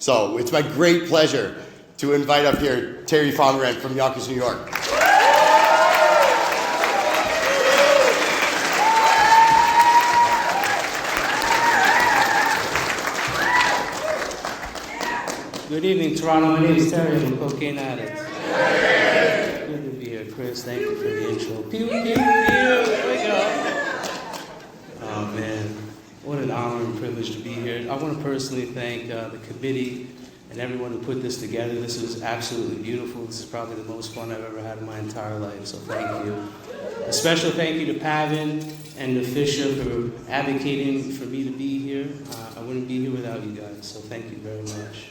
So it's my great pleasure to invite up here Thierry from Yonkers, New York. Good evening, Toronto. My name is Terry. I'm a cocaine addict. Good to be here, Chris. Thank you for the intro. Pew, pew, pew. There we go. Oh, man. What an honor and privilege to be here. I want to personally thank the committee and everyone who put this together. This was absolutely beautiful. This is probably the most fun I've ever had in my entire life, so thank you. A special thank you to Pavin and to Fisher for advocating for me to be here. I wouldn't be here without you guys, so thank you very much.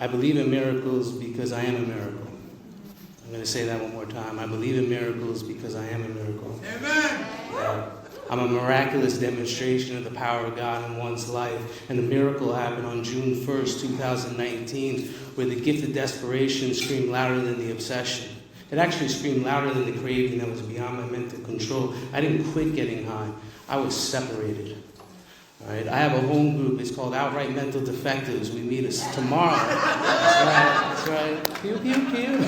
I believe in miracles because I am a miracle. I'm going to say that one more time. I believe in miracles because I am a miracle. Amen. I'm a miraculous demonstration of the power of God in one's life. And the miracle happened on June 1st, 2019, where the gift of desperation screamed louder than the obsession. It actually screamed louder than the craving that was beyond my mental control. I didn't quit getting high. I was separated. All right, I have a home group. It's called Outright Mental Defectives. We meet us tomorrow. That's right. Pew, pew, pew.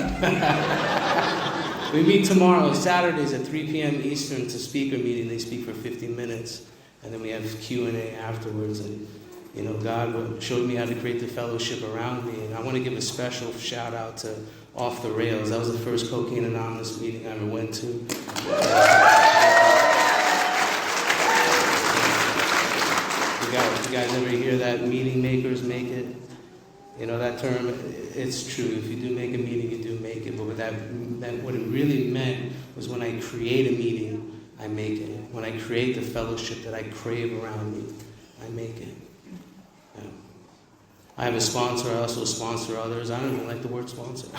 We meet tomorrow, Saturdays at 3 p.m. Eastern. It's a speaker meeting. They speak for 50 minutes. And then we have Q&A afterwards. And, you know, God showed me how to create the fellowship around me. And I want to give a special shout out to Off the Rails. That was the first Cocaine Anonymous meeting I ever went to. You guys ever hear that meeting makers make it? You know that term? It's true. If you do make a meeting, you do make it. But what it really meant was when I create a meeting, I make it. When I create the fellowship that I crave around me, I make it. Yeah. I have a sponsor. I also sponsor others. I don't even like the word sponsor.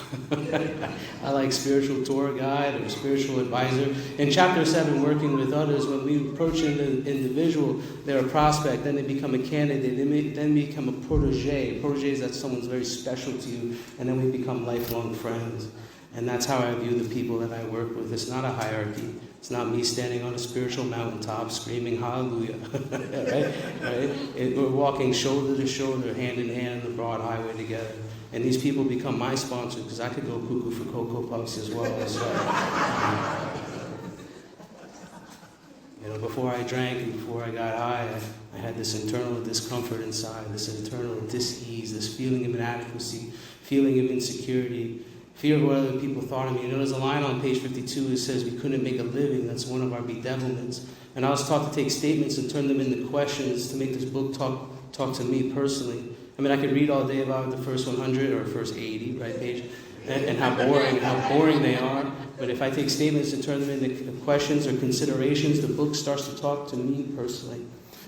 I like spiritual tour guide or spiritual advisor. In Chapter 7, working with others, when we approach an individual, they're a prospect, then they become a candidate, they then become a protege. Protege is that someone's very special to you, and then we become lifelong friends. And that's how I view the people that I work with. It's not a hierarchy. It's not me standing on a spiritual mountaintop screaming hallelujah. Right? We're walking shoulder to shoulder, hand in hand on the broad highway together. And these people become my sponsors because I could go cuckoo for Cocoa Puffs as well. So, you know, before I drank and before I got high, I had this internal discomfort inside, this internal dis-ease, this feeling of inadequacy, feeling of insecurity, fear of what other people thought of me. You know, there's a line on page 52 that says we couldn't make a living. That's one of our bedevilments. And I was taught to take statements and turn them into questions to make this book talk to me personally. I mean, I could read all day about the first 100 or first 80, right, page, and how boring they are. But if I take statements and turn them into questions or considerations, the book starts to talk to me personally.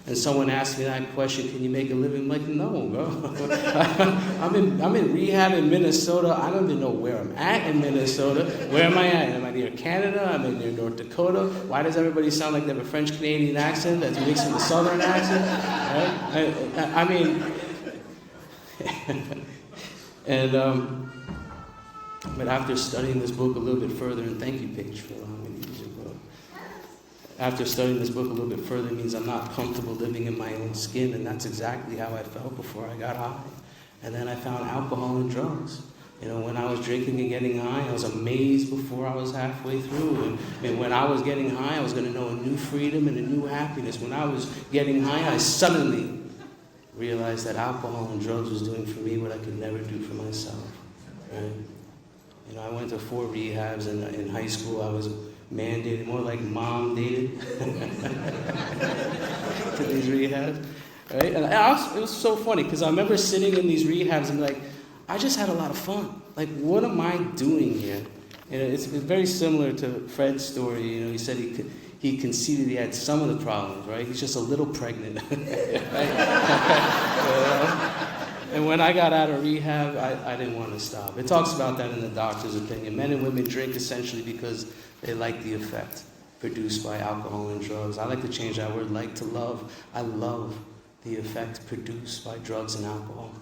And someone asked me that question, can you make a living? I'm like, no, bro. I'm in rehab in Minnesota. I don't even know where I'm at in Minnesota. Where am I at? Am I near Canada? Am I near North Dakota? Why does everybody sound like they have a French-Canadian accent that's mixed with a Southern accent? Right? I mean, and but after studying this book a little bit further, and thank you, Paige, for allowing me to use your book. After studying this book a little bit further, it means I'm not comfortable living in my own skin, and that's exactly how I felt before I got high. And then I found alcohol and drugs. You know, when I was drinking and getting high, I was amazed before I was halfway through. And when I was getting high, I was going to know a new freedom and a new happiness. When I was getting high, I suddenly realized that alcohol and drugs was doing for me what I could never do for myself. Right? You know, I went to 4 rehabs in high school. I was mandated, more like mom dated to these rehabs, right? And it was so funny because I remember sitting in these rehabs and like, I just had a lot of fun. Like, what am I doing here? And it's very similar to Fred's story. You know, he said he conceded he had some of the problems, right? He's just a little pregnant, right? And when I got out of rehab, I didn't want to stop. It talks about that in the doctor's opinion. Men and women drink essentially because they like the effect produced by alcohol and drugs. I like to change that word, like to love. I love the effect produced by drugs and alcohol.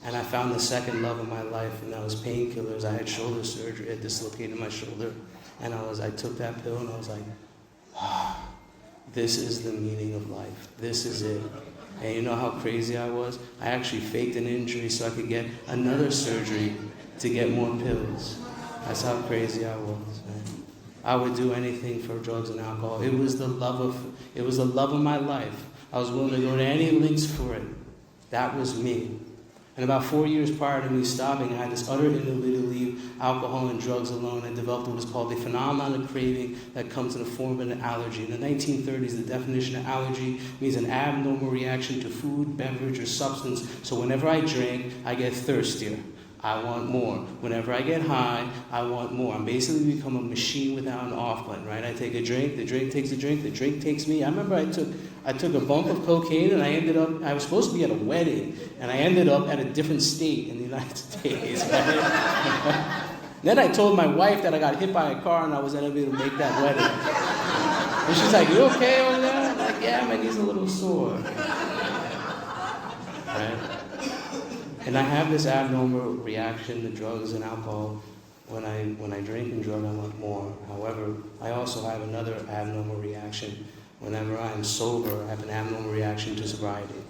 And I found the second love of my life, and that was painkillers. I had shoulder surgery. I dislocated my shoulder. And I took that pill, and I was like, this is the meaning of life. This is it. And you know how crazy I was? I actually faked an injury so I could get another surgery to get more pills. That's how crazy I was, man. I would do anything for drugs and alcohol. It was the love of my life. I was willing to go to any lengths for it. That was me. And about 4 years prior to me stopping, I had this utter inability to leave alcohol and drugs alone. I developed what is called a phenomenon of craving that comes in the form of an allergy. In the 1930s, the definition of allergy means an abnormal reaction to food, beverage, or substance. So whenever I drink, I get thirstier. I want more. Whenever I get high, I want more. I'm basically become a machine without an off button, right? I take a drink, the drink takes a drink, the drink takes me. I remember I took a bump of cocaine and I was supposed to be at a wedding, and I ended up at a different state in the United States. Right? Then I told my wife that I got hit by a car and I was unable to make that wedding. And she's like, "You okay over there?" I'm like, "Yeah, my knee's a little sore." Right? And I have this abnormal reaction to drugs and alcohol. When I drink and drug, I want more. However, I also have another abnormal reaction. Whenever I am sober, I have an abnormal reaction to sobriety.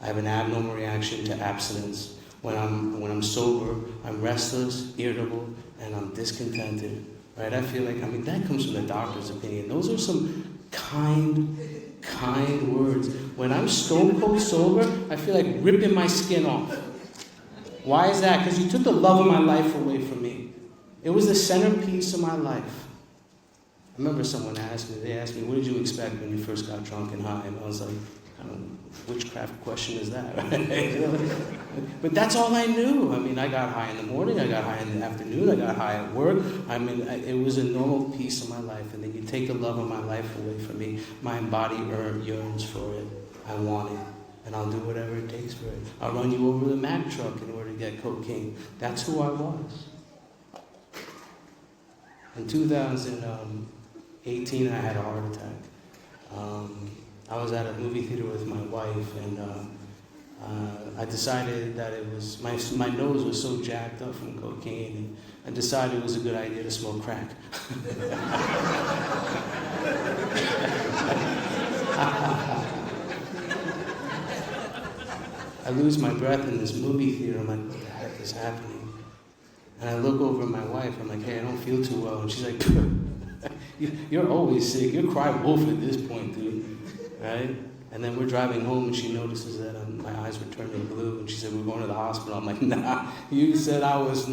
I have an abnormal reaction to abstinence. When I'm sober, I'm restless, irritable, and I'm discontented. Right? I feel like, that comes from the doctor's opinion. Those are some kind words. When I'm stone cold sober, I feel like ripping my skin off. Why is that? Because you took the love of my life away from me. It was the centerpiece of my life. I remember someone asked me, "What did you expect when you first got drunk and high?" And I was like, witchcraft question is that? But that's all I knew. I got high in the morning, I got high in the afternoon, I got high at work. It was a normal piece of my life. And then you take the love of my life away from me. My body yearns for it. I want it. And I'll do whatever it takes for it. I'll run you over the Mack truck in order to get cocaine. That's who I was. In 2018, I had a heart attack. I was at a movie theater with my wife, and I decided that it was, my nose was so jacked up from cocaine, and I decided it was a good idea to smoke crack. I lose my breath in this movie theater. I'm like, what the heck is happening? And I look over at my wife. I'm like, "Hey, I don't feel too well." And she's like, "You're always sick. You're cry wolf at this point, dude." Right? And then we're driving home, and she notices that my eyes were turning blue. And she said, "We're going to the hospital." I'm like, "Nah, you said I was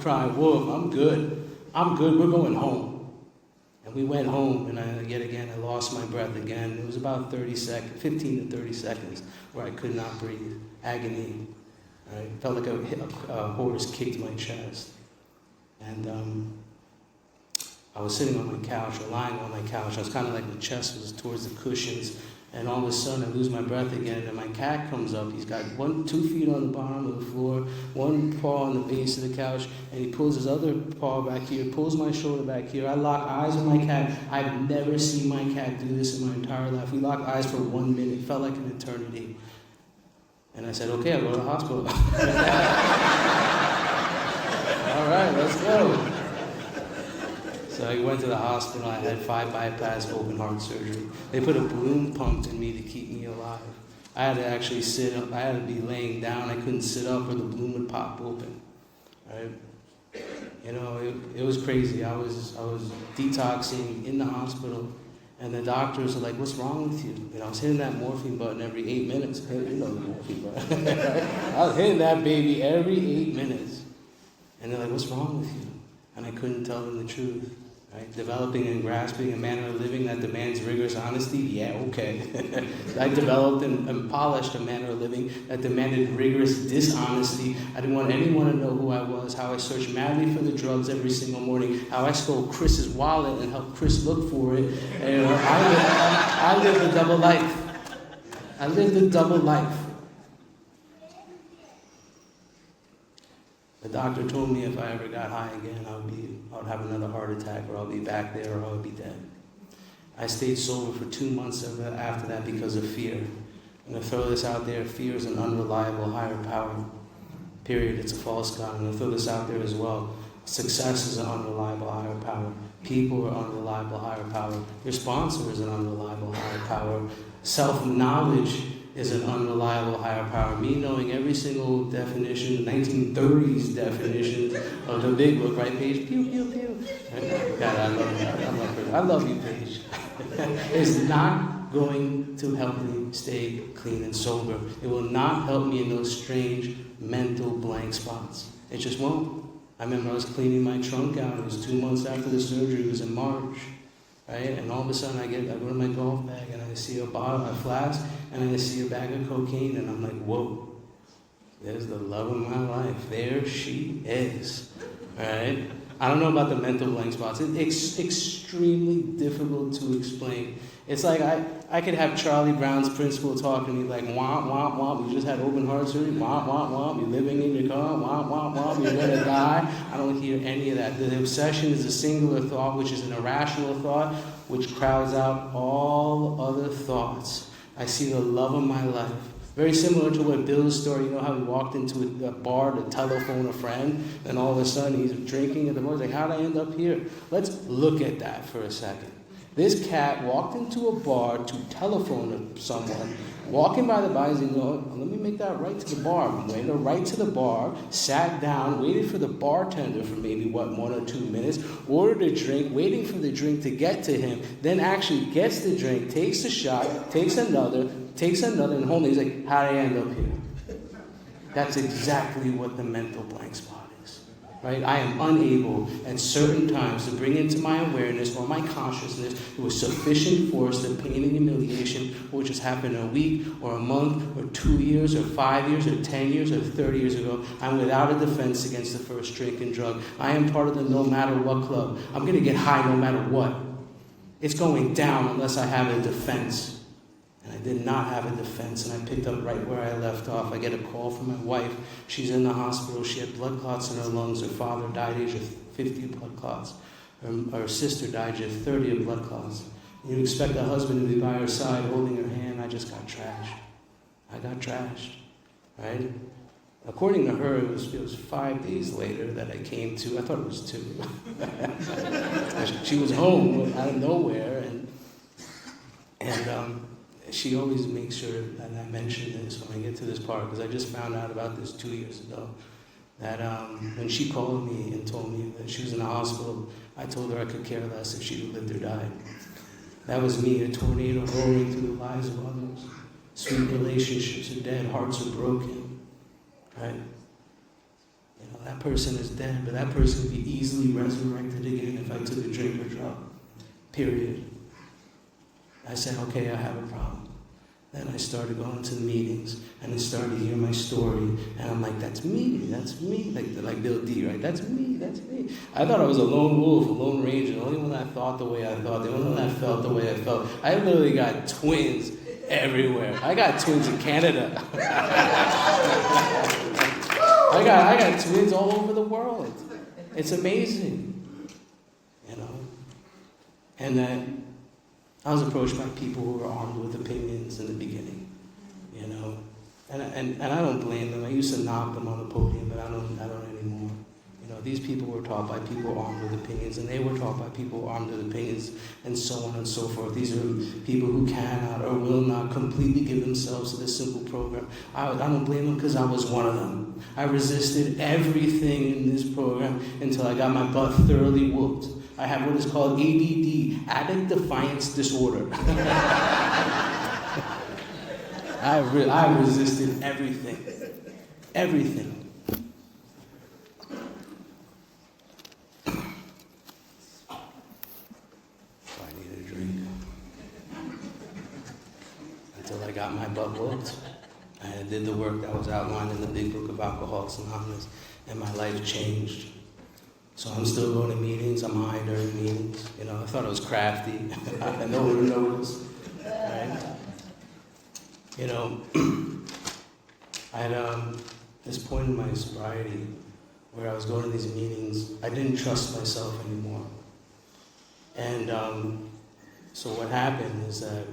crying wolf. I'm good. We're going home." And we went home, and I lost my breath again. It was about 15 to 30 seconds, where I could not breathe. Agony. Right? Felt like a horse kicked my chest. And I was sitting on my couch, or lying on my couch. I was kind of like my chest was towards the cushions. And all of a sudden, I lose my breath again, and my cat comes up. He's got 2 feet on the bottom of the floor, 1 paw on the base of the couch, and he pulls his other paw back here, pulls my shoulder back here. I lock eyes with my cat. I've never seen my cat do this in my entire life. We locked eyes for 1 minute. It felt like an eternity. And I said, "Okay, I'll go to the hospital." All right, let's go. So I went to the hospital. I had 5 bypass open heart surgery. They put a balloon pump in me to keep me alive. I had to actually sit up. I had to be laying down. I couldn't sit up, or the balloon would pop open. Right? It was crazy. I was detoxing in the hospital, and the doctors were like, "What's wrong with you?" I was hitting that morphine button every 8 minutes. The morphine button. I was hitting that baby every 8 minutes, and they're like, "What's wrong with you?" And I couldn't tell them the truth. Right? Developing and grasping a manner of living that demands rigorous honesty? Yeah, okay. I developed and polished a manner of living that demanded rigorous dishonesty. I didn't want anyone to know who I was, how I searched madly for the drugs every single morning, how I stole Chris's wallet and helped Chris look for it. And, I lived a double life. The doctor told me if I ever got high again, I would have another heart attack, or I'll be back there, or I would be dead. I stayed sober for 2 months after that because of fear. I'm going to throw this out there. Fear is an unreliable higher power. Period. It's a false god. I'm going to throw this out there as well. Success is an unreliable higher power. People are unreliable higher power. Your sponsor is an unreliable higher power. Self-knowledge is an unreliable higher power. Me knowing every single definition, 1930s definition of the big book, right, Paige? Pew, pew, pew. Right? God, I love her. I love you, Paige. Is not going to help me stay clean and sober. It will not help me in those strange mental blank spots. It just won't. I remember I was cleaning my trunk out. It was 2 months after the surgery. It was in March. Right? And all of a sudden I go to my golf bag and I see a bottle, a flask, and I see a bag of cocaine, and I'm like, whoa, there's the love of my life. There she is. All right? I don't know about the mental blank spots. It's extremely difficult to explain. It's like I could have Charlie Brown's principal talking to me like, womp, womp, womp, you just had open heart surgery, womp, womp, womp, you're living in your car, womp, womp, womp, you're going to die. I don't hear any of that. The obsession is a singular thought, which is an irrational thought, which crowds out all other thoughts. I see the love of my life. Very similar to what Bill's story, you know how he walked into a bar to telephone a friend, and all of a sudden he's drinking at the bar. He's like, how'd I end up here? Let's look at that for a second. This cat walked into a bar to telephone someone, walking by the bar, he's going, let me make that right to the bar. Went right to the bar, sat down, waited for the bartender for maybe, 1 or 2 minutes, ordered a drink, waiting for the drink to get to him, then actually gets the drink, takes a shot, takes another, and holding. He's like, how did I end up here? That's exactly what the mental blank spot is. Right? I am unable at certain times to bring into my awareness or my consciousness with sufficient force the pain and humiliation which has happened a week or a month or 2 years or 5 years or 10 years or 30 years ago. I'm without a defense against the first drink and drug. I am part of the no matter what club. I'm going to get high no matter what. It's going down unless I have a defense. And I did not have a defense, and I picked up right where I left off. I get a call from my wife. She's in the hospital. She had blood clots in her lungs. Her father died at age of 50 of blood clots. Her sister died at age of 30 of blood clots. You'd expect a husband to be by her side holding her hand. I just got trashed. I got trashed, right? According to her, it was 5 days later that I came to. I thought it was 2. She was home out of nowhere, and she always makes sure that I mention this when I get to this part, because I just found out about this 2 years ago. That when she called me and told me that she was in the hospital, I told her I could care less if she lived or died. That was me, a tornado roaring through the lives of others. Sweet relationships are dead, hearts are broken, right? You know, that person is dead, but that person could be easily resurrected again if I took a drink or drug, period. I said, okay, I have a problem. Then I started going to the meetings, and I started to hear my story, and I'm like, that's me, like Bill D, right? That's me. I thought I was a lone wolf, a lone ranger, the only one that thought the way I thought, the only one that felt the way I felt. I literally got twins everywhere. I got twins in Canada. I got twins all over the world. It's amazing, you know? And then I was approached by people who were armed with opinions in the beginning, you know, and I don't blame them. I used to knock them on the podium, but I don't anymore. You know, these people were taught by people armed with opinions, and they were taught by people armed with opinions, and so on and so forth. These are people who cannot or will not completely give themselves to this simple program. I don't blame them, because I was one of them. I resisted everything in this program until I got my butt thoroughly whooped. I have what is called ADD, Addict Defiance Disorder. I resisted everything. Everything. So I needed a drink. Until I got my butt whooped. I did the work that was outlined in the Big Book of Alcoholics Anonymous, and my life changed. So I'm still going to meetings. I'm high during meetings. You know, I thought I was crafty. I know who knows, right? You know, I had this point in my sobriety where I was going to these meetings. I didn't trust myself anymore. And so what happened is that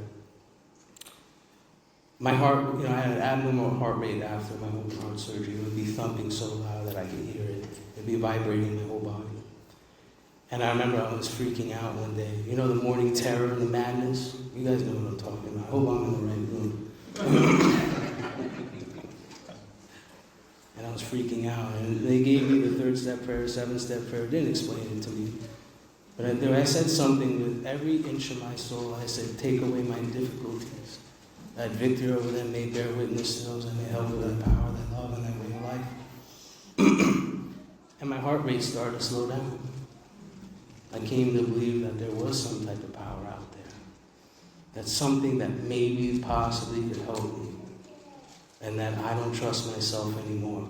my heart, you know, I had an abnormal heart rate after my open heart surgery. It would be thumping so loud that I could hear it. It'd be vibrating my whole body. And I remember I was freaking out one day. You know, the morning terror and the madness? You guys know what I'm talking about. I hope I'm in the right room. And I was freaking out. And they gave me the 3rd-step prayer, 7-step prayer. Didn't explain it to me. But I said something with every inch of my soul. I said, take away my difficulties. That victory over them may bear witness to those, and may help with that power, that love, and that way of life. And my heart rate started to slow down. I came to believe that there was some type of power out there. That's something that maybe possibly could help me. And that I don't trust myself anymore.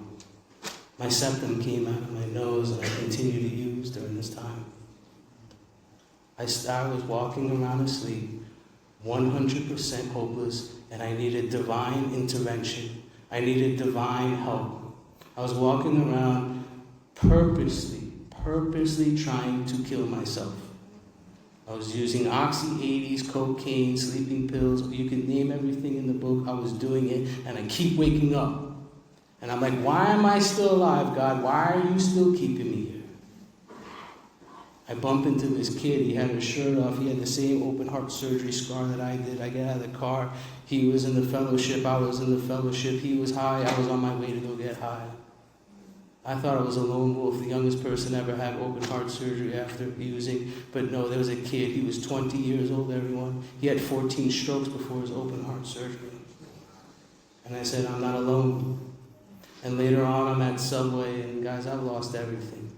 My septum came out of my nose, and I continue to use during this time. I was walking around asleep, 100% hopeless, and I needed divine intervention. I needed divine help. I was walking around purposely trying to kill myself. I was using Oxy 80s, cocaine, sleeping pills. You can name everything in the book. I was doing it, and I keep waking up. And I'm like, why am I still alive, God? Why are you still keeping me here? I bump into this kid. He had his shirt off. He had the same open heart surgery scar that I did. I get out of the car. He was in the fellowship. I was in the fellowship. He was high. I was on my way to go get high. I thought I was a lone wolf, the youngest person ever had open heart surgery after using. But no, there was a kid. He was 20 years old, everyone. He had 14 strokes before his open heart surgery. And I said, I'm not alone. And later on, I'm at Subway, and guys, I've lost everything.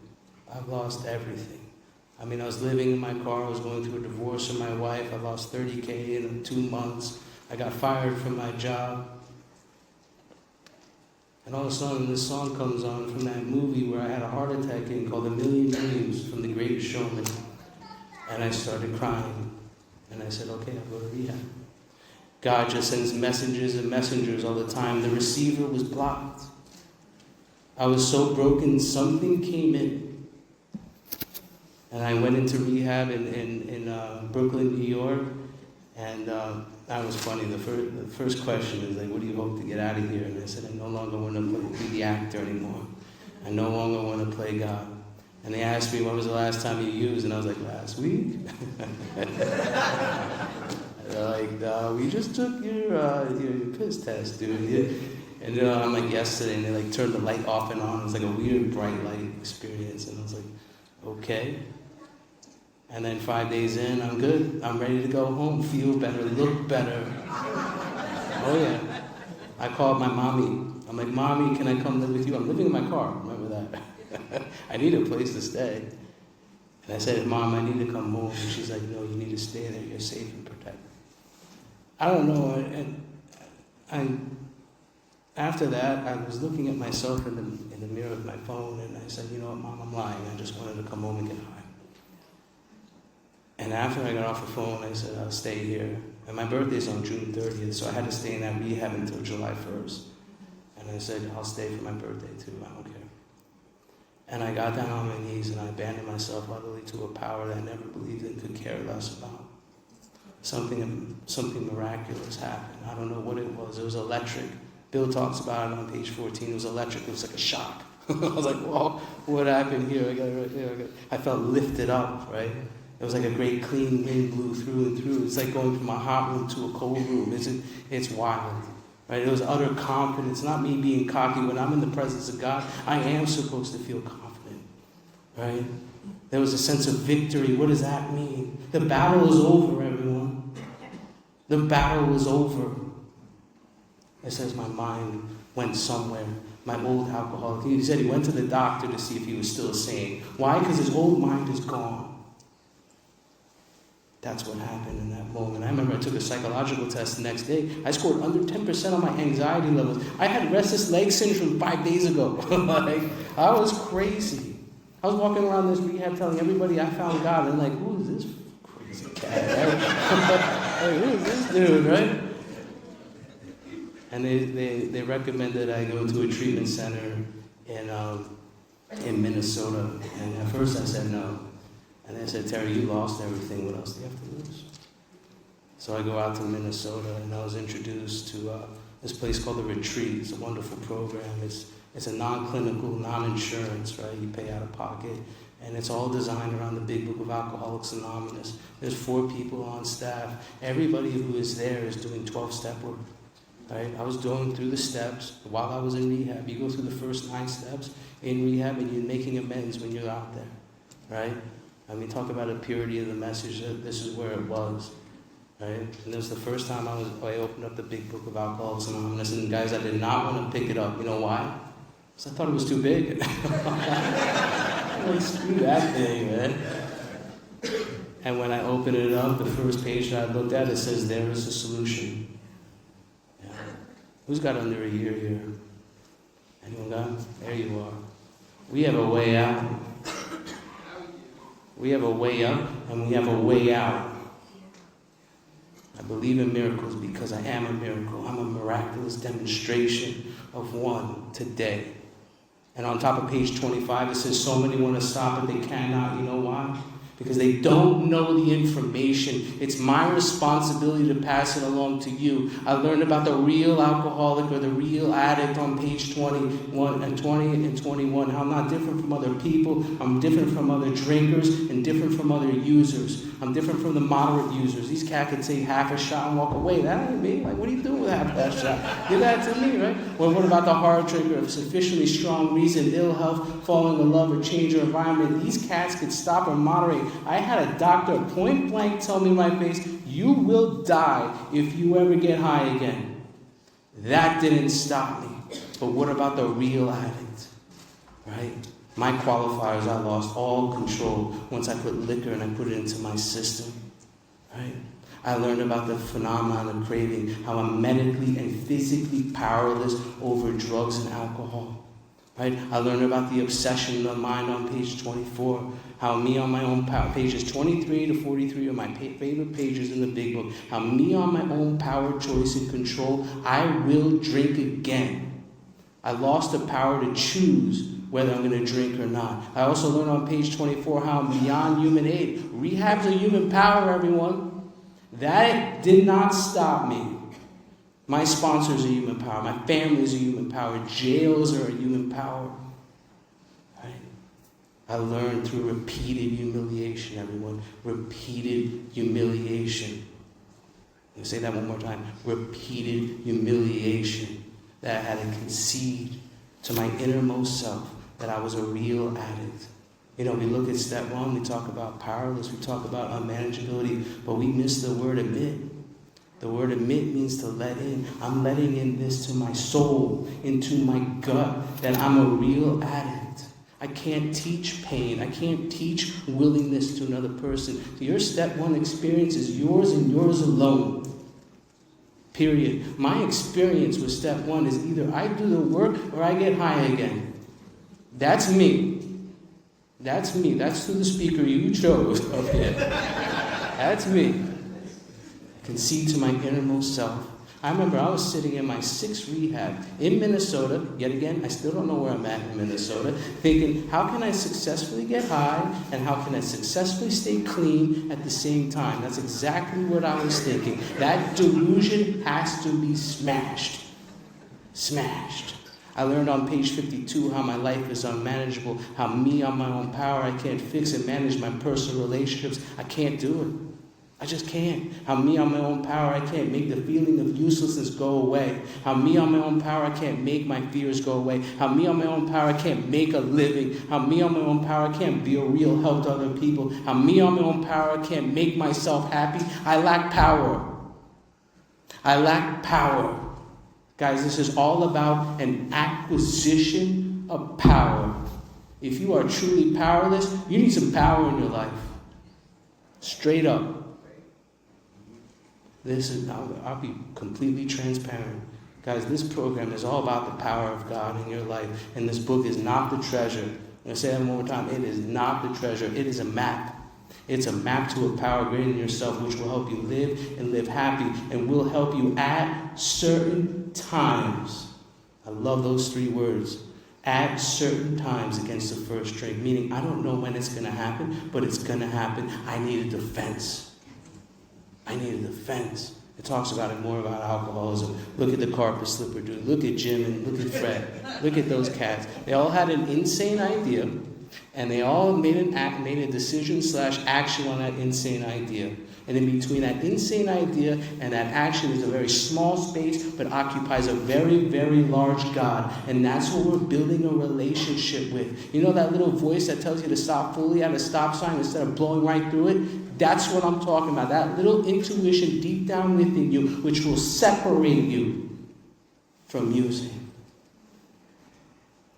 I've lost everything. I mean, I was living in my car. I was going through a divorce from my wife. I lost $30K in 2 months. I got fired from my job. And all of a sudden, this song comes on from that movie where I had a heart attack in called A Million Dreams from The Greatest Showman. And I started crying. And I said, okay, I'll go to rehab. God just sends messages and messengers all the time. The receiver was blocked. I was so broken, something came in. And I went into rehab in Brooklyn, New York. And that was funny. The first question is like, what do you hope to get out of here? And I said, I no longer want to be the actor anymore. I no longer want to play God. And they asked me, when was the last time you used? And I was like, last week? They're like, we just took your piss test, dude. And I'm like, yesterday. And they like turned the light off and on. It was like a weird bright light experience. And I was like, okay. And then 5 days in, I'm good. I'm ready to go home, feel better, look better. Oh yeah. I called my mommy. I'm like, Mommy, can I come live with you? I'm living in my car, remember that. I need a place to stay. And I said, Mom, I need to come home. And she's like, no, you need to stay there. You're safe and protected. I don't know. After that, I was looking at myself in the mirror of my phone, and I said, you know what, Mom, I'm lying. I just wanted to come home and get high. And after I got off the phone, I said, I'll stay here. And my birthday's on June 30th, so I had to stay in that rehab until July 1st. And I said, I'll stay for my birthday too, I don't care. And I got down on my knees and I abandoned myself utterly to a power that I never believed in, could care less about. Something miraculous happened. I don't know what it was. It was electric. Bill talks about it on page 14. It was electric. It was like a shock. I was like, whoa, what happened here? I felt lifted up, right? It was like a great clean wind blew through and through. It's like going from a hot room to a cold room. It's wild, right? It was utter confidence, not me being cocky. When I'm in the presence of God, I am supposed to feel confident, right? There was a sense of victory. What does that mean? The battle is over, everyone. The battle is over. It says my mind went somewhere. My old alcoholic. He said he went to the doctor to see if he was still sane. Why? Because his old mind is gone. That's what happened in that moment. I remember I took a psychological test the next day. I scored under 10% on my anxiety levels. I had restless leg syndrome 5 days ago. Like, I was crazy. I was walking around this rehab telling everybody I found God. And like, who is this crazy cat? Like, who is this dude, right? And they recommended I go to a treatment center in Minnesota. And at first I said no. And they said, Terry, you lost everything. What else do you have to lose? So I go out to Minnesota, and I was introduced to this place called The Retreat. It's a wonderful program. It's a non-clinical, non-insurance, right? You pay out of pocket. And it's all designed around the big book of Alcoholics Anonymous. There's 4 people on staff. Everybody who is there is doing 12-step work. Right? I was going through the steps while I was in rehab. You go through the first 9 steps in rehab and you're making amends when you're out there. Right? I mean, talk about the purity of the message. This is where it was. Right? And this was the first time I opened up the big book of Alcoholics Anonymous. And guys, I did not want to pick it up. You know why? Because I thought it was too big. Like, screw that thing, man. And when I opened it up, the first page that I looked at, it says, there is a solution. Yeah. Who's got under a year here? Anyone got? There you are. We have a way out. We have a way up, and we have a way out. I believe in miracles because I am a miracle. I'm a miraculous demonstration of one today. And on top of page 25, it says, so many want to stop, but they cannot. You know why? Because they don't know the information. It's my responsibility to pass it along to you. I learned about the real alcoholic or the real addict on page 21 and 20 and 21. How I'm not different from other people. I'm different from other drinkers and different from other users. I'm different from the moderate users. These cats can take half a shot and walk away. That ain't me. Like, what are you doing with half that shot? Give that to me, right? Well, what about the hard drinker of sufficiently strong reason, ill health, falling in love, or change your environment? These cats could stop or moderate. I had a doctor point blank tell me in my face, you will die if you ever get high again. That didn't stop me. But what about the real addict? Right? My qualifiers, I lost all control once I put liquor and I put it into my system. Right? I learned about the phenomenon of craving, how I'm medically and physically powerless over drugs and alcohol. Right? I learned about the obsession of the mind on page 24. How me on my own power, pages 23 to 43 are my favorite pages in the big book. How me on my own power, choice, and control, I will drink again. I lost the power to choose whether I'm going to drink or not. I also learned on page 24 how I'm beyond human aid. Rehab's a human power, everyone. That did not stop me. My sponsors are human power. My family is a human power. Jails are a human power. Right? I learned through repeated humiliation, everyone. Repeated humiliation. Let me say that one more time. Repeated humiliation. That I had to concede to my innermost self that I was a real addict. You know, we look at step 1, we talk about powerless, we talk about unmanageability, but we miss the word admit. The word admit means to let in. I'm letting in this to my soul, into my gut, that I'm a real addict. I can't teach pain. I can't teach willingness to another person. Your step 1 experience is yours and yours alone. Period. My experience with step 1 is either I do the work or I get high again. That's me. That's me. That's who the speaker you chose up here. That's me. Concede to my innermost self. I remember I was sitting in my 6th rehab in Minnesota. Yet again, I still don't know where I'm at in Minnesota. Thinking, how can I successfully get high and how can I successfully stay clean at the same time? That's exactly what I was thinking. That delusion has to be smashed. Smashed. I learned on page 52 how my life is unmanageable. How me on my own power, I can't fix and manage my personal relationships. I can't do it. I just can't. How me on my own power, I can't make the feeling of uselessness go away. How me on my own power, I can't make my fears go away. How me on my own power, I can't make a living. How me on my own power, I can't be a real help to other people. How me on my own power, I can't make myself happy. I lack power. I lack power. Guys, this is all about an acquisition of power. If you are truly powerless, you need some power in your life. Straight up. I'll be completely transparent. Guys, this program is all about the power of God in your life. And this book is not the treasure. I'm going to say that one more time. It is not the treasure. It is a map. It's a map to a power greater than yourself, which will help you live and live happy and will help you at certain times. I love those 3 words. At certain times against the first drink. Meaning, I don't know when it's going to happen, but it's going to happen. I need a defense. I need a defense. It talks about it more about alcoholism. Look at the carpet slipper dude. Look at Jim and look at Fred. Look at those cats. They all had an insane idea And they all made a decision / action on that insane idea. And in between that insane idea and that action is a very small space, but occupies a very, very large God. And that's what we're building a relationship with. You know that little voice that tells you to stop fully at a stop sign instead of blowing right through it? That's what I'm talking about. That little intuition deep down within you, which will separate you from using.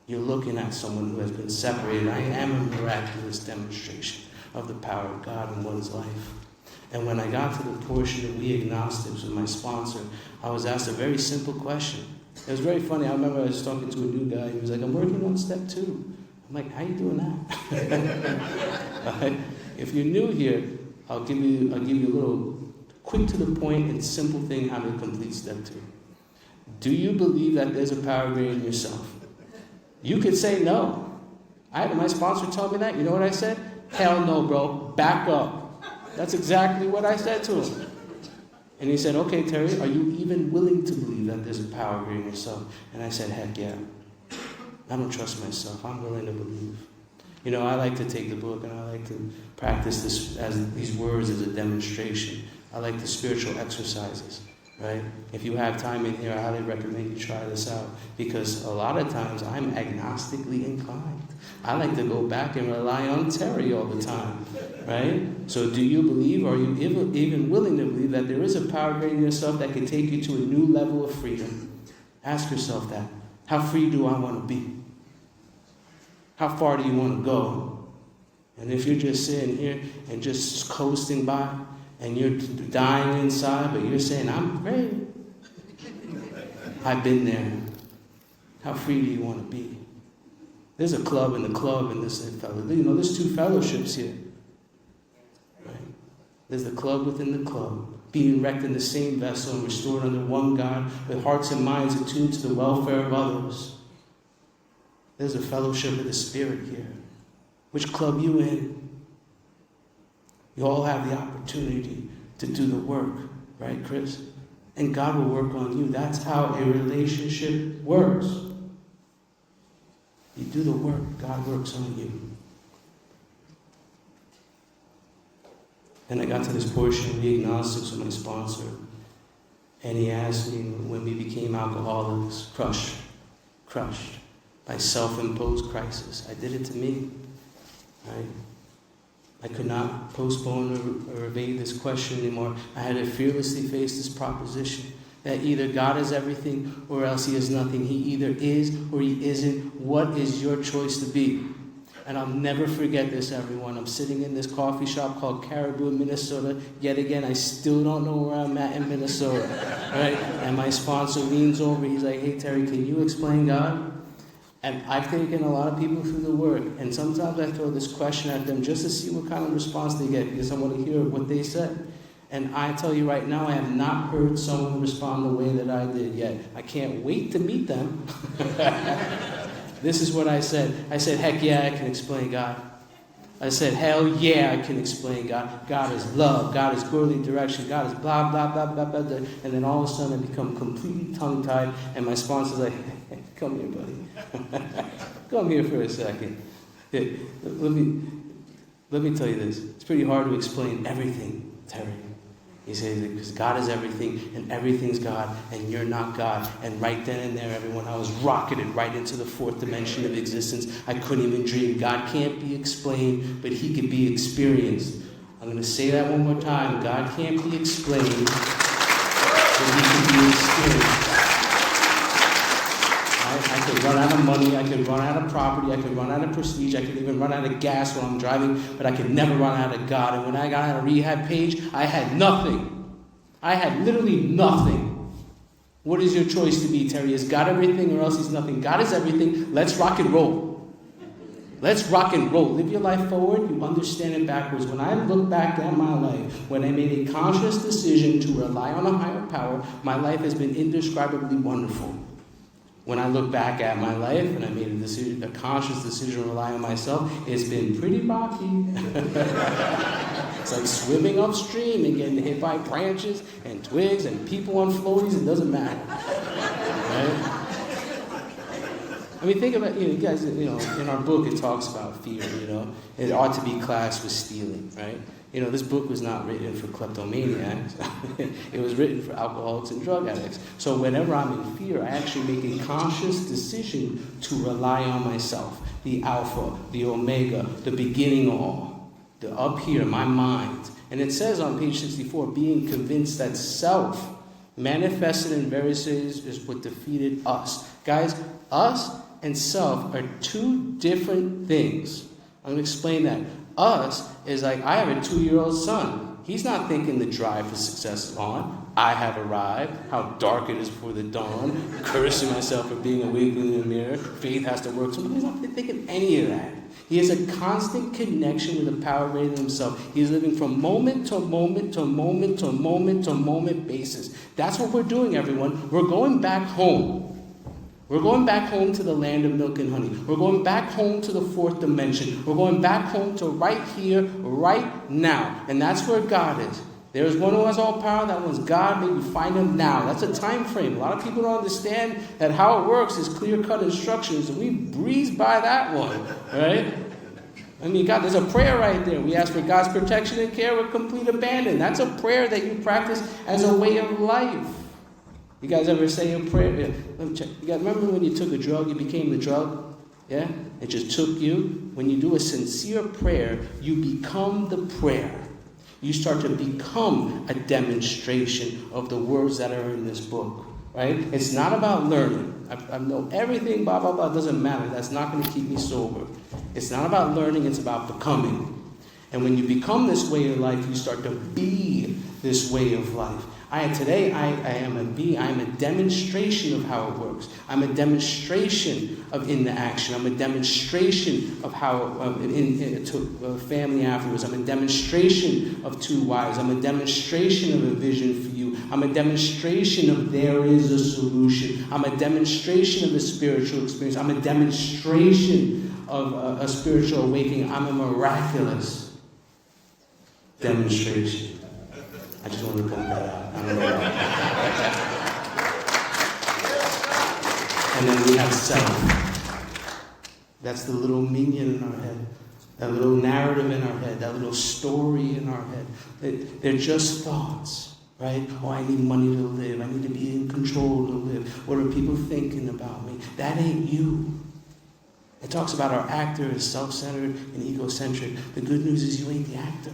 You're looking at someone who has been separated. I am a miraculous demonstration of the power of God in one's life. And when I got to the portion of we agnostics with my sponsor, I was asked a very simple question. It was very funny. I remember I was talking to a new guy. He was like, I'm working on step 2. I'm like, how you doing that? If you're new here, I'll give you a little quick to the point and simple thing how to complete step 2. Do you believe that there's a power greater than yourself? You could say no. I had my sponsor tell me that. You know what I said? Hell no, bro. Back up. That's exactly what I said to him. And he said, okay, Terry, are you even willing to believe that there's a power greater than yourself? And I said, heck yeah. I don't trust myself. I'm willing to believe. You know, I like to take the book and I like to practice these words as a demonstration. I like the spiritual exercises, right? If you have time in here, I highly recommend you try this out, because a lot of times I'm agnostically inclined. I like to go back and rely on Terry all the time, right? So do you believe, or are you even willing to believe that there is a power greater than yourself that can take you to a new level of freedom? Ask yourself that. How free do I want to be? How far do you want to go? And if you're just sitting here and just coasting by, and you're dying inside, but you're saying, I'm great. I've been there. How free do you want to be? There's a club in the club in this fellowship. You know, there's 2 fellowships here. Right? There's the club within the club, being wrecked in the same vessel and restored under one God, with hearts and minds attuned to the welfare of others. There's a fellowship of the Spirit here. Which club you in? You all have the opportunity to do the work, right, Chris? And God will work on you. That's how a relationship works. You do the work, God works on you. And I got to this portion of the agnostics with my sponsor, and he asked me when we became alcoholics, crushed by self-imposed crisis. I did it to me, right? I could not postpone or evade this question anymore. I had to fearlessly face this proposition that either God is everything or else he is nothing. He either is or he isn't. What is your choice to be? And I'll never forget this, everyone. I'm sitting in this coffee shop called Caribou in Minnesota. Yet again, I still don't know where I'm at in Minnesota. Right? And my sponsor leans over. He's like, hey, Terry, can you explain God? And I've taken a lot of people through the work, and sometimes I throw this question at them just to see what kind of response they get, because I want to hear what they said. And I tell you right now, I have not heard someone respond the way that I did yet. I can't wait to meet them. This is what I said. I said, heck yeah, I can explain God. I said, hell yeah, I can explain God. God is love. God is godly direction. God is blah, blah, blah, blah, blah. And then all of a sudden I become completely tongue-tied, and my sponsor's like, come here, buddy. Come here for a second. Let me tell you this. It's pretty hard to explain everything, Terry. He says, because God is everything, and everything's God, and you're not God. And right then and there, everyone, I was rocketed right into the 4th dimension of existence. I couldn't even dream. God can't be explained, but he can be experienced. I'm going to say that one more time. God can't be explained, but he can be experienced. I could run out of money, I could run out of property, I could run out of prestige, I could even run out of gas while I'm driving, but I could never run out of God. And when I got out of rehab page, I had nothing. I had literally nothing. What is your choice to be, Terry? Is God everything or else he's nothing? God is everything. Let's rock and roll. Let's rock and roll. Live your life forward, you understand it backwards. When I look back at my life, when I made a conscious decision to rely on a higher power, my life has been indescribably wonderful. When I look back at my life and I made a conscious decision to rely on myself, it's been pretty rocky. It's like swimming upstream and getting hit by branches and twigs and people on floaties. It doesn't matter. Right? I mean, think about, you guys, in our book it talks about fear, It ought to be classed with stealing, right? This book was not written for kleptomaniacs. It was written for alcoholics and drug addicts. So whenever I'm in fear, I actually make a conscious decision to rely on myself. The Alpha, the Omega, the beginning of all. The up here, my mind. And it says on page 64, being convinced that self, manifested in various ways, is what defeated us. Guys, us and self are two different things. I'm going to explain that. Us is like, I have a 2-year-old son. He's not thinking the drive for success is on. I have arrived. How dark it is before the dawn. Cursing myself for being awake in the mirror. Faith has to work. So he's not thinking any of that. He has a constant connection with the power greater than himself. He's living from moment to moment to moment to moment to moment basis. That's what we're doing, everyone. We're going back home. We're going back home to the land of milk and honey. We're going back home to the fourth dimension. We're going back home to right here, right now. And that's where God is. There is one who has all power. That one's God. May we find him now. That's a time frame. A lot of people don't understand that how it works is clear-cut instructions. And we breeze by that one, right? I mean, God, there's a prayer right there. We ask for God's protection and care with complete abandon. That's a prayer that you practice as a way of life. You guys ever say a prayer? Yeah. Let me check. You guys remember when you took a drug, you became the drug? Yeah? It just took you. When you do a sincere prayer, you become the prayer. You start to become a demonstration of the words that are in this book. Right? It's not about learning. I know everything, blah, blah, blah. It doesn't matter. That's not going to keep me sober. It's not about learning. It's about becoming. And when you become this way of life, you start to be this way of life. Today I am a demonstration of how it works. I'm a demonstration of in the action. I'm a demonstration of how to family afterwards. I'm a demonstration of 2 wives. I'm a demonstration of a vision for you. I'm a demonstration of there is a solution. I'm a demonstration of a spiritual experience. I'm a demonstration of a spiritual awakening. I'm a miraculous demonstration. I just wanted to point that out. I don't know why. And then we have self. That's the little minion in our head. That little narrative in our head. That little story in our head. They're just thoughts, right? Oh, I need money to live. I need to be in control to live. What are people thinking about me? That ain't you. It talks about our actor is self-centered and egocentric. The good news is you ain't the actor.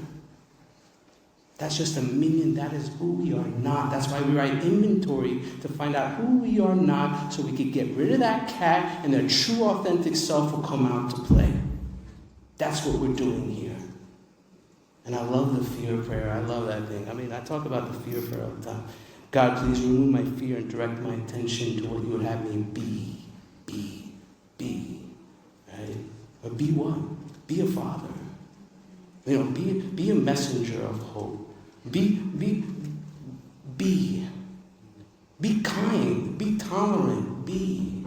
That's just a minion. That is who we are not. That's why we write inventory, to find out who we are not, so we could get rid of that cat and their true authentic self will come out to play. That's what we're doing here. And I love the fear prayer. I love that thing. I mean, I talk about the fear prayer all the time. God, please remove my fear and direct my attention to what you would have me be. Right? Or be what? Be a father. Be a messenger of hope. Be kind. Be tolerant. Be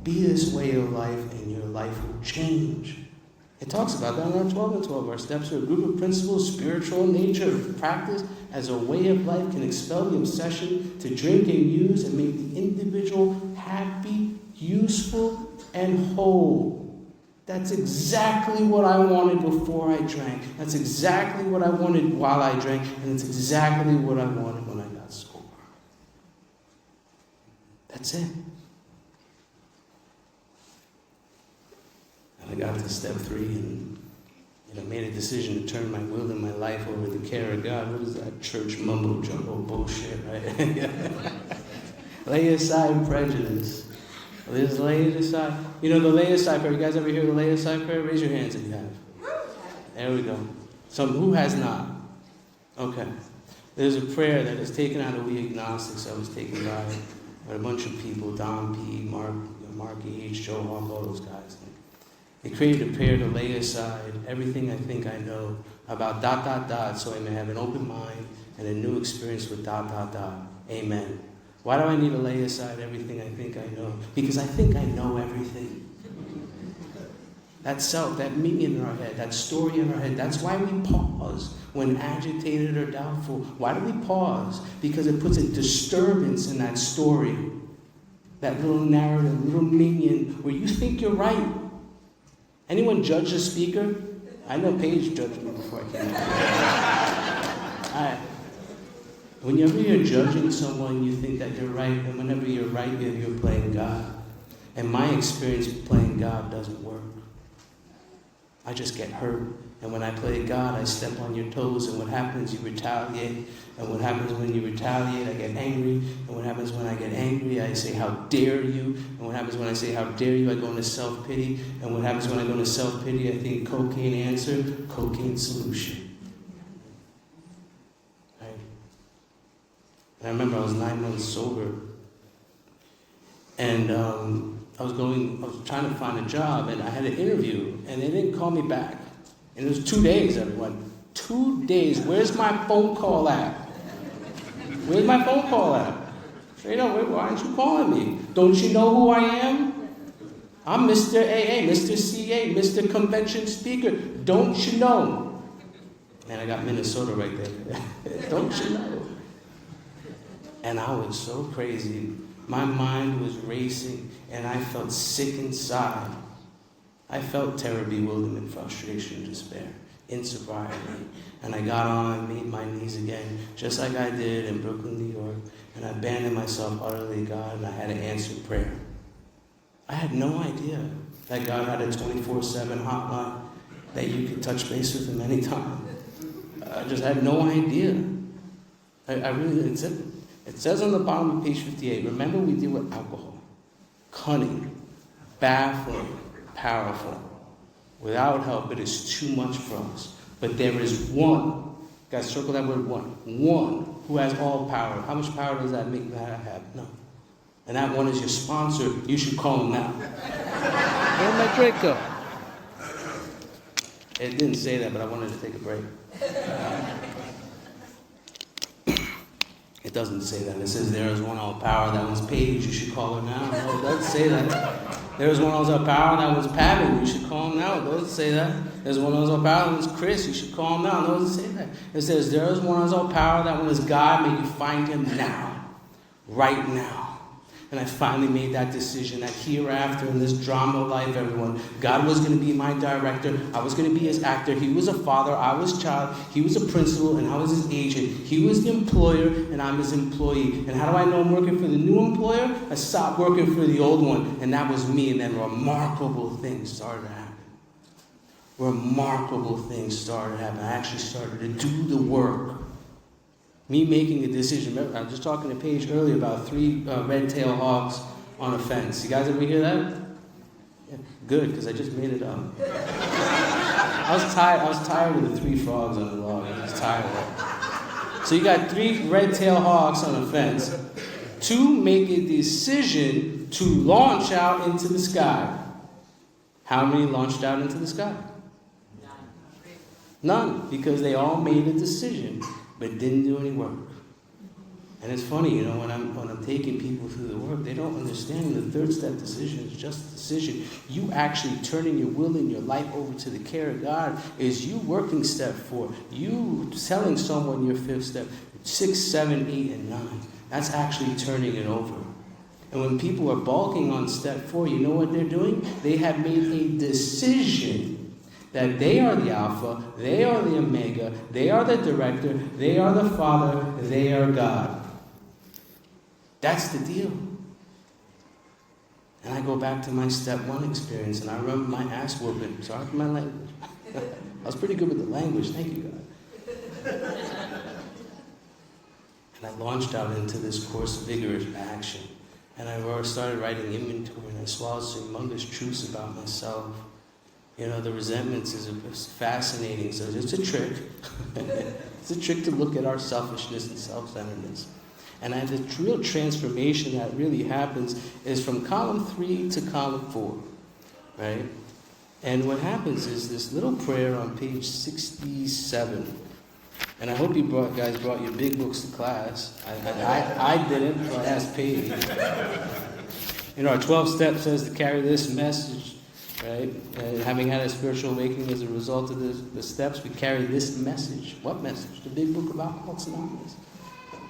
this way of life, and your life will change. It talks about that in our 12 and 12. Our steps are a group of principles, spiritual in nature, practice as a way of life can expel the obsession to drink and use and make the individual happy, useful, and whole. That's exactly what I wanted before I drank. That's exactly what I wanted while I drank. And it's exactly what I wanted when I got sober. That's it. And I got to step 3 and made a decision to turn my will and my life over to the care of God. What is that church mumbo jumbo bullshit, right? Lay aside prejudice. Let's lay it aside. The lay aside prayer. You guys ever hear the lay aside prayer? Raise your hands if you have. There we go. Who has not? Okay. There's a prayer that is taken out of We Agnostics that was taken by a bunch of people. Don P., Mark H., Joe Hawk, all those guys. They created a prayer to lay aside everything I think I know about ... so I may have an open mind and a new experience with ... Amen. Why do I need to lay aside everything I think I know? Because I think I know everything. That self, that minion in our head, that story in our head, that's why we pause when agitated or doubtful. Why do we pause? Because it puts a disturbance in that story. that little narrative, little minion, where you think you're right. Anyone judge a speaker? I know Paige judged me before I came here. Whenever you're judging someone, you think that you're right, and whenever you're right, you're playing God. And my experience playing God doesn't work. I just get hurt. And when I play God, I step on your toes, and what happens, you retaliate. And what happens when you retaliate, I get angry. And what happens when I get angry, I say, how dare you? And what happens when I say, how dare you, I go into self-pity. And what happens when I go into self-pity, I think cocaine answer, cocaine solution. Right? And I remember I was 9 months sober. And I was trying to find a job, and I had an interview, and they didn't call me back. And it was 2 days, everyone. 2 days. Where's my phone call at? Where's my phone call at? Straight up, why aren't you calling me? Don't you know who I am? I'm Mr. AA, Mr. CA, Mr. Convention Speaker. Don't you know? Man, I got Minnesota right there. Don't you know? And I was so crazy. My mind was racing, and I felt sick inside. I felt terror, bewilderment, frustration, despair, insobriety. And I got on and made my knees again, just like I did in Brooklyn, New York. And I abandoned myself utterly to God, and I had an answered prayer. I had no idea that God had a 24/7 hotline that you could touch base with him anytime. I just had no idea. I really, it says on the bottom of page 58, remember we deal with alcohol. Cunning, baffling, powerful. Without help, it is too much for us. But there is one, guys, circle that word one who has all power. How much power does that make that I have? No. And that one is your sponsor. You should call him now. Where'd my drink go? It didn't say that, but I wanted to take a break. It doesn't say that. It says there is one all power. That one's Paige. You should call her now. No, it doesn't say that. There's one who's all power. That one's Pavin. You should call him now. It doesn't say that. There's one who's all power. That one's Chris. You should call him now. It doesn't say that. It says there is one who's all power. That one is God. May you find him now. Right now. And I finally made that decision that hereafter in this drama of life, everyone, God was going to be my director. I was going to be his actor. He was a father. I was a child. He was a principal, and I was his agent. He was the employer, and I'm his employee. And how do I know I'm working for the new employer? I stopped working for the old one, and that was me. And then remarkable things started to happen. Remarkable things started to happen. I actually started to do the work. Me making a decision. Remember, I was just talking to Paige earlier about 3 red-tailed hawks on a fence. You guys ever hear that? Yeah, good, because I just made it up. I was tired of the 3 frogs on the log. I was tired of it. So you got 3 red-tailed hawks on a fence to make a decision to launch out into the sky. How many launched out into the sky? None, because they all made a decision but didn't do any work. And it's funny, you know, when I'm taking people through the work, they don't understand the 3rd step decision is just a decision. You actually turning your will and your life over to the care of God is you working step 4. You telling someone your 5th step, 6, 7, 8, and 9. That's actually turning it over. And when people are balking on step 4, you know what they're doing? They have made a decision that they are the Alpha, they are the Omega, they are the Director, they are the Father, they are God. That's the deal. And I go back to my step 1 experience, and I remember my ass whooping. Sorry for my language. I was pretty good with the language, thank you, God. And I launched out into this course of vigorous action. And I started writing inventory, and I swallowed some humongous truths about myself. You know, the resentments is fascinating. So it's a trick. It's a trick to look at our selfishness and self-centeredness. And the real transformation that really happens is from column 3 to column 4, right? And what happens is this little prayer on page 67. And I hope you guys brought your big books to class. I didn't, so I asked Paige. You know, our 12 steps says to carry this message. Right? And having had a spiritual awakening as a result of the steps, we carry this message. What message? The big book of Alcoholics Anonymous.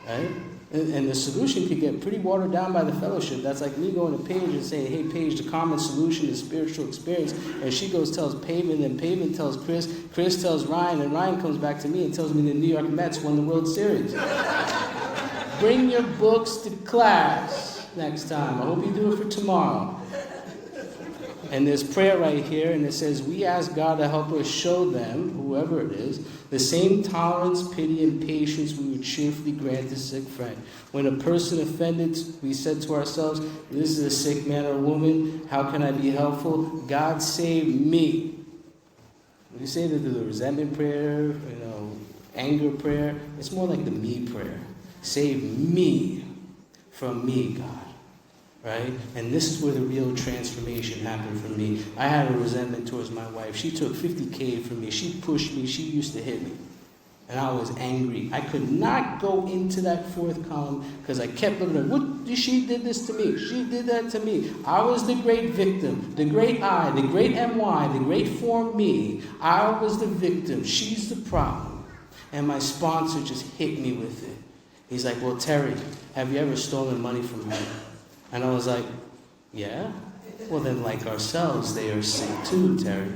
Right? And the solution could get pretty watered down by the fellowship. That's like me going to Paige and saying, hey, Paige, the common solution is spiritual experience. And she goes, tells Pavement, and Pavement tells Chris. Chris tells Ryan, and Ryan comes back to me and tells me the New York Mets won the World Series. Bring your books to class next time. I hope you do it for tomorrow. And there's prayer right here, and it says, we ask God to help us show them, whoever it is, the same tolerance, pity, and patience we would cheerfully grant a sick friend. When a person offended, we said to ourselves, this is a sick man or woman, how can I be helpful? God save me. We say that the resentment prayer, anger prayer, it's more like the me prayer. Save me from me, God. Right? And this is where the real transformation happened for me. I had a resentment towards my wife. She took $50K from me. She pushed me. She used to hit me. And I was angry. I could not go into that fourth column because I kept looking at her. She did this to me. She did that to me. I was the great victim. The great I, the great MY, the great for me. I was the victim. She's the problem. And my sponsor just hit me with it. He's like, well, Terry, have you ever stolen money from her? And I was like, yeah? Well, then like ourselves, they are sick too, Terry.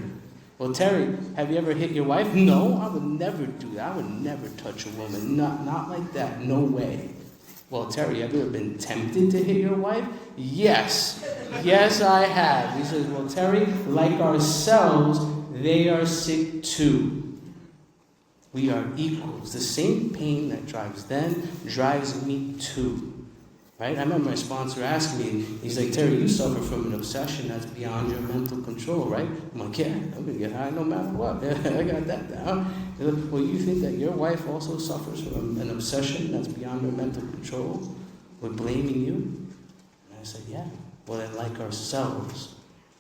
Well, Terry, have you ever hit your wife? No, I would never do that. I would never touch a woman. Not like that. No way. Well, Terry, have you ever been tempted to hit your wife? Yes. Yes, I have. He says, well, Terry, like ourselves, they are sick too. We are equals. The same pain that drives them drives me too. Right? I remember my sponsor asked me, he's like, Terry, you suffer from an obsession that's beyond your mental control, right? I'm like, yeah, I'm going to get high no matter what. I got that down. He's like, well, you think that your wife also suffers from an obsession that's beyond her mental control? We're blaming you? And I said, yeah. Well, then like ourselves,